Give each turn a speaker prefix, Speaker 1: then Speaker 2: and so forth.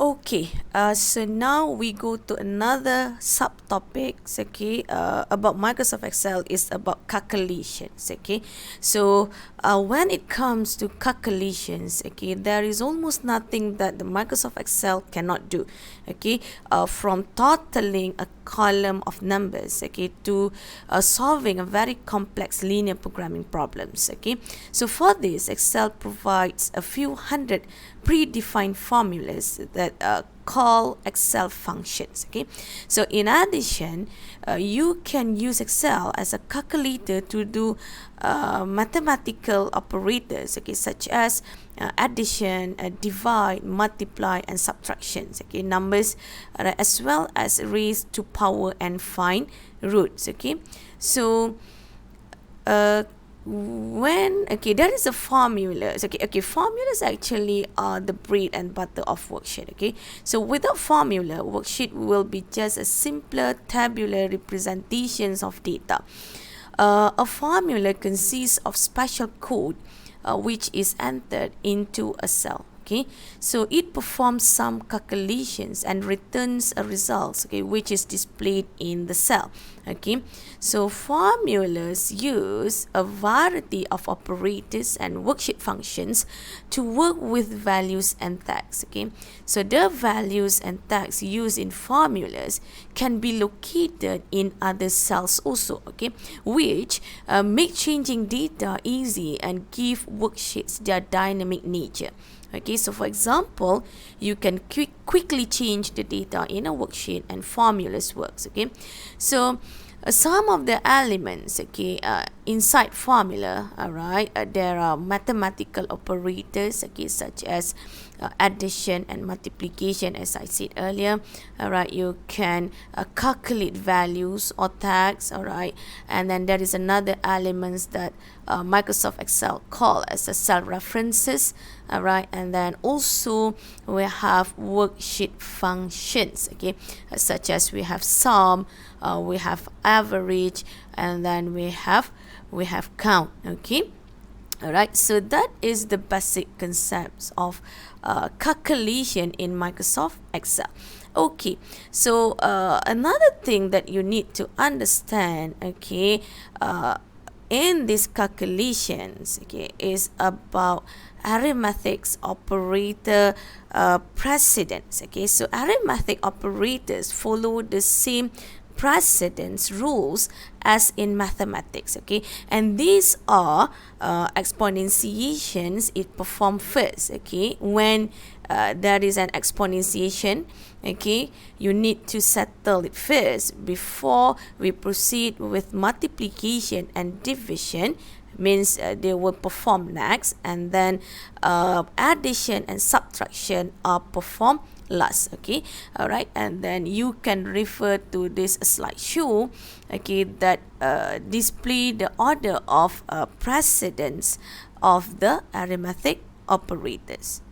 Speaker 1: Okay, so now we go to another subtopic, okay, about Microsoft Excel is about calculations, okay. So when it comes to calculations, okay, there is almost nothing that the Microsoft Excel cannot do, okay, from totaling a column of numbers, okay, to solving a very complex linear programming problems, okay. So for this, Excel provides a few hundred predefined formulas that call Excel functions, okay. So in addition, you can use Excel as a calculator to do mathematical operators, okay, such as addition, divide, multiply, and subtractions, okay, numbers, as well as raise to power and find roots, okay. So there is a formula. Formulas actually are the bread and butter of worksheet, okay. So without formula, worksheet will be just a simpler tabular representations of data. A formula consists of special code which is entered into a cell, okay. So it performs some calculations and returns a result, okay, which is displayed in the cell, okay. So formulas use a variety of operators and worksheet functions to work with values and tags, okay. So the values and tags used in formulas can be located in other cells also, okay, which make changing data easy and give worksheets their dynamic nature. Okay, so for example, you can quickly change the data in a worksheet and formulas works, okay. So some of the elements, okay, inside formula, alright, there are mathematical operators, okay, such as addition and multiplication, as I said earlier. Alright, you can calculate values or tags, alright, and then there is another elements that Microsoft Excel call as a cell references, alright, and then also we have worksheet functions, okay, such as we have sum, we have average, and then we have count, okay. Alright, so that is the basic concepts of calculation in Microsoft Excel. Okay, so another thing that you need to understand, okay, in these calculations, okay, is about arithmetic operator precedence, okay. So arithmetic operators follow the same precedence rules as in mathematics, okay, and these are exponentiations. It perform first, okay. When there is an exponentiation, okay, you need to settle it first before we proceed with multiplication and division. Means they will perform next, and then addition and subtraction are performed last, okay. Alright, and then you can refer to this slideshow, okay, that display the order of precedence of the arithmetic operators.